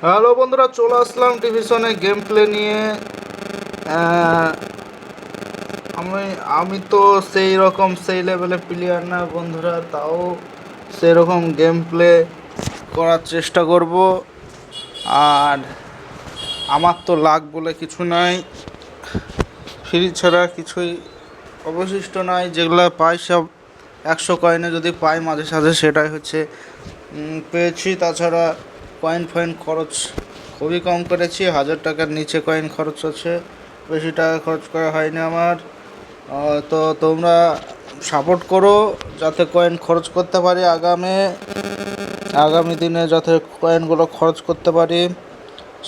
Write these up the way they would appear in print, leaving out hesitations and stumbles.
Hello বন্ধুরা, চলে আসলাম ডিভিশনে গেম প্লে নিয়ে। আহ, আমি আমি তো সেই লেভেলে প্লেয়ার না বন্ধুরা, তাও সেই রকম গেম প্লে করার চেষ্টা করব। আর আমার তো লাক বলে কিছু নাই, ফ্রি ছাড়া কিছুই অবশিষ্ট নাই। যেগুলো পাই সব 100 কয়েনে যদি পাই মাঝে সাঝে, সেটাই হচ্ছে পেয়েছি। তাছাড়া কয়েন ফয়েন খরচ খুবই কম করেছি, 1000 টাকার নিচে কয়েন খরচ আছে, বেশি টাকা খরচ করা হয়নি আমার। তো তোমরা সাপোর্ট করো যাতে কয়েন খরচ করতে পারি, আগামী দিনে যাতে কয়েনগুলো খরচ করতে পারি,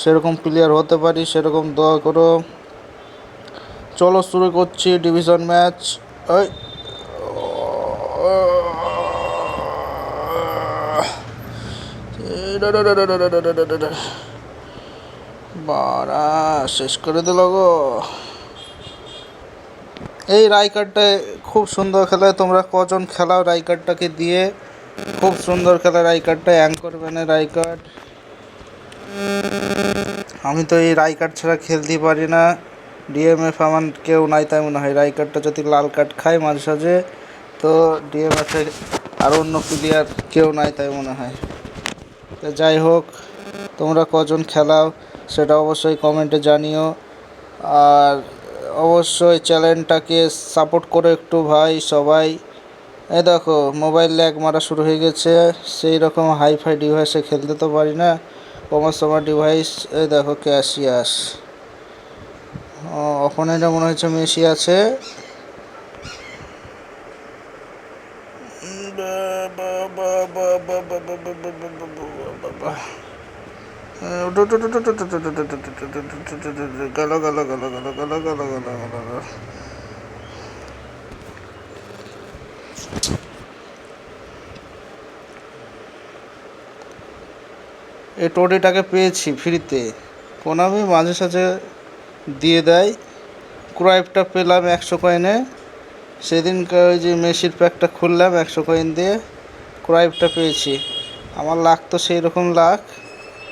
সেরকম প্লেয়ার হতে পারি, সেরকম দোয়া করো। চলো শুরু করছি ডিভিশন ম্যাচ। ওই বাড়া শেষ করে দিল গো। এই রাইকারটা খুব সুন্দর খেলায়, তোমরা কজন খেলাও রাইকারটাকে দিয়ে? খুব সুন্দর খেলা রাইকারটা, অ্যাঙ্কর ম্যানের রাইকার। আমি তো এই রাইকার ছাড়া খেলতেই পারি না। ডিএমএফ আমার কেউ নাই তাই মনে হয়। রাইকারটা যদি লাল কার্ড খায় মাঝে সাঝে, তো ডিএমএফের আর অন্য প্লেয়ার কেউ নাই তাই মনে হয়। তো যাই হোক, তোমরা কজন খেলাও সেটা অবশ্যই কমেন্টে জানিও। আর অবশ্যই চ্যানেলটাকে সাপোর্ট করো একটু ভাই সবাই। এই দেখো মোবাইল ল্যাগ মারা শুরু হয়ে গেছে, সেই রকম হাইফাই ডিভাইসে খেলতে তো পারি না। আমার ডিভাইস, এই দেখো ক্যাশিয়াস। অপোনেন্টে মনে হচ্ছে মেসি আছে। গেল গেল গেল গেল গেল গেল গেল গেল। এই টোটিটাকে পেয়েছি ফ্রিতে, কোনামি মাঝে সাঝে দিয়ে দেয়। ক্রাইপটা পেলাম 100 কয়েনে, সেদিনকে ওই যে মেসির প্যাকটা খুললাম 100 কয়েন দিয়ে, ক্রাইপটা পেয়েছি। আমার লাক তো সেই রকম লাক,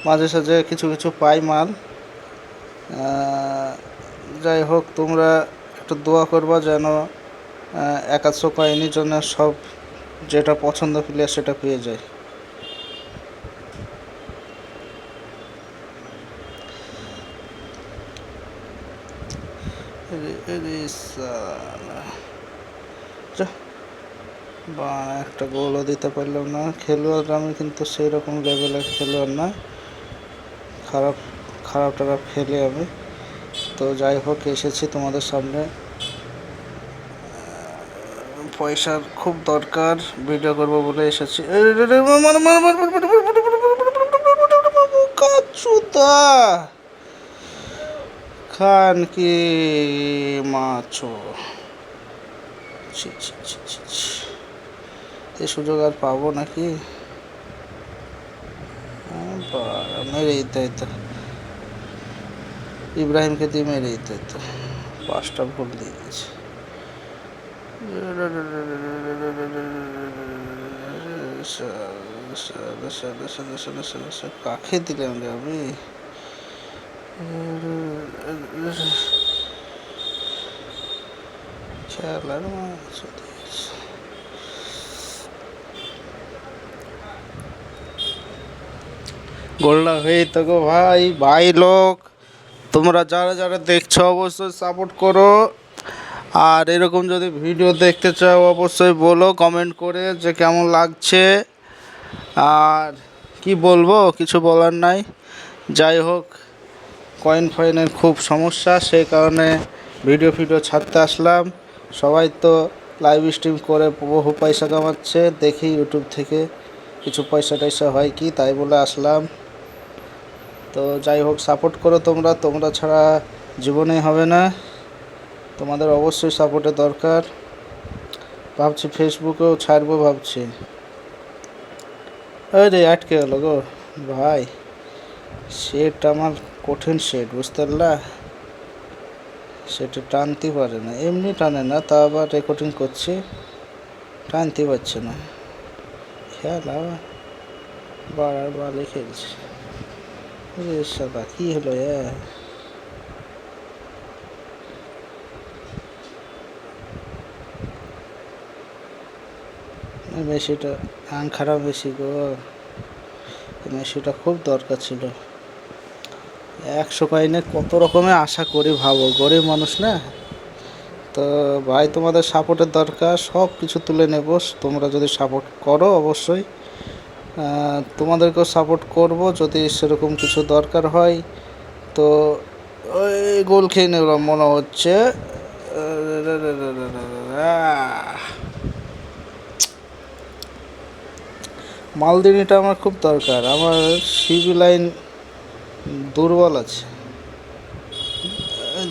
মাঝে সাঝে কিছু কিছু পাই মাল। যাই হোক, তোমরা একটু দোয়া করবা যেন 100 কয়েনের জন্য সব যেটা পছন্দ প্লেয়ার সেটা পেয়ে যায়। বা একটা গোলও দিতে পারলাম না। খেলোয়াড় আমি কিন্তু সেই রকম লেভেলের খেলোয়াড় না, খারাপ খারাপ টারাপ খেলে আমি। তো যাই হোক, এসেছি তোমাদের সামনে, পয়সার খুব দরকার, ভিডিও করবো বলে এসেছি। খান কি মাছো, এই সুযোগ আর পাবো নাকি? মেরে দিতে হতো, ইব্রাহিমকে দিয়ে মেরে দিতে হতো। 5টা ভুল দিয়ে গেছে। কাকে দিলাম রে আমি? খেলার মাছ গোলটা হয়ে তো গো ভাই। ভাই লোক, তোমরা যারা যারা দেখছো অবশ্যই সাপোর্ট করো। আর এরকম যদি ভিডিও দেখতে চাও অবশ্যই বলো কমেন্ট করে যে কেমন লাগছে। আর কি বলবো, কিছু বলার নাই। যাই হোক, কয়েন ফয়েনের খুব সমস্যা, সেই কারণে ভিডিও ছাড়তে আসলাম। সবাই তো লাইভ স্ট্রিম করে বহু পয়সা কামাচ্ছে, দেখি ইউটিউব থেকে কিছু পয়সা টয়সা হয় কি, তাই বলে আসলাম। তো যাই হোক, সাপোর্ট করো তোমরা ছাড়া জীবনেই হবে না, তোমাদের অবশ্যই সাপোর্টের দরকার। ভাবছি ফেসবুকেও ছাড়বো ভাবছি। আরে আটকে গেল গো ভাই, সেট আমার কঠিন সেট, বুঝতে পারলা? সেটা টানতে পারে না, এমনি টানে না, তা আবার রেকর্ডিং করছি, টানতে পারছে না। খেলা বাড়ার বালে খেলছে। রে শালা কি হলো মেশিটা হ্যাং খারাপ বেশি গো। মেশিটা খুব দরকার ছিল। 100 কয়েনে কত রকমের আশা করি ভাবো, গরিব মানুষ না। তো ভাই তোমাদের সাপোর্টের দরকার, সব কিছু তুলে নেব তোমরা যদি সাপোর্ট করো অবশ্যই। তোমাদেরকেও সাপোর্ট করব যদি সেরকম কিছু দরকার হয়। তো ওই গোল খেয়ে নিলাম মনে হচ্ছে। মালদিনিটা আমার খুব দরকার, আমার সিবি লাইন দুর্বল আছে।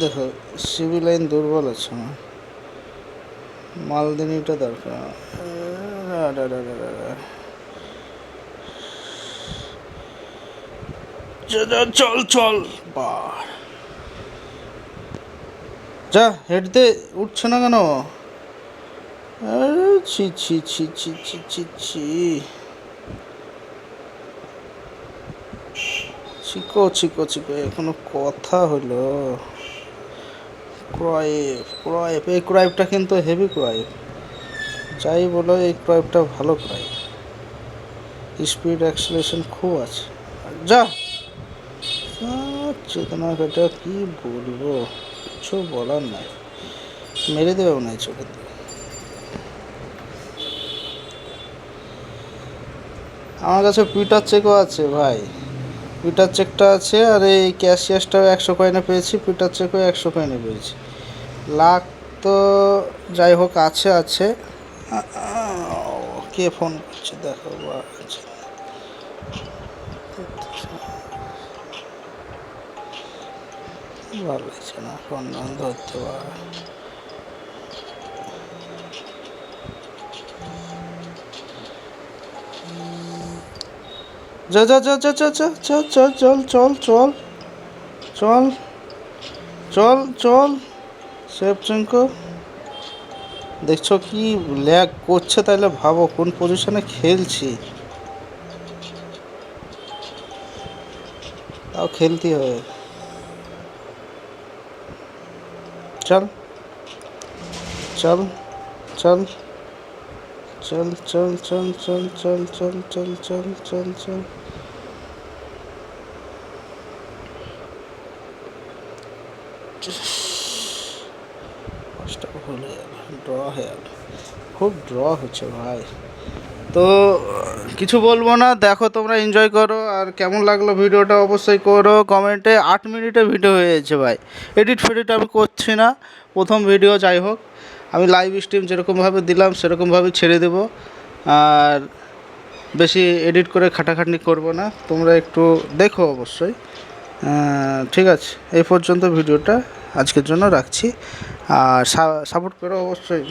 দেখো সিবি লাইন দুর্বল আছে আমার, মালদিনিটা দরকার। চল চল যা, হেড দে, উঠছে না কেন? ছি ছি ছি ছি ছি ছি ছি, চিকো চিকো চিকো, এখনো কথা হলো। ক্রাইপ এই ক্রাইপটা কিন্তু হেভি ক্রাইপ, যাই বলো এই ক্রাইপটা ভালো ক্রাইপ, স্পিড অ্যাক্সেলারেশন খুব আছে। যা চেতনা কাটা, কি বলবো, কিছু বলার নাই, মেরে দেবে মনে হয় চোখের দিকে। আমার কাছে পিটার চেকও আছে ভাই, পিটার চেকটা আছে, আর এই ক্যাশিয়াসটাও 100 কয়েনে পেয়েছি, পিটার চেকও 100 কয়েনে পেয়েছি। লাখ তো যাই হোক আছে আছে। কে ফোন করছে দেখো, ভালো লাগছে না ফোন ধরতে পারে। যা যা যা যা যা যা চল চল চল চল চল চল চল চল শেভচেঙ্কো। দেখছো কি ল্যাগ করছে, তাইলে ভাবো কোন পজিশনে খেলছি, তাও খেলতে হবে। চল চল চল চল চল চল চল চল চল চল চল চল চল ভুলে ড্র হয়ে গেল, খুব ড্র হচ্ছে ভাই। তো কিছু বলবো না, দেখো তোমরা এনজয় করো, আর কেমন লাগলো ভিডিওটা অবশ্যই করো কমেন্টে। 8 মিনিটের ভিডিও হয়ে যাচ্ছে ভাই, এডিট ফেডিট আমি করছি না, প্রথম ভিডিও যাই হোক। আমি লাইভ স্ট্রিম যেরকমভাবে দিলাম সেরকমভাবে ছেড়ে দেবো, আর বেশি এডিট করে খাটাখাটনি করব না, তোমরা একটু দেখো অবশ্যই। ঠিক আছে, এই পর্যন্ত ভিডিওটা আজকের জন্য রাখছি, আর সাপোর্ট করো অবশ্যই।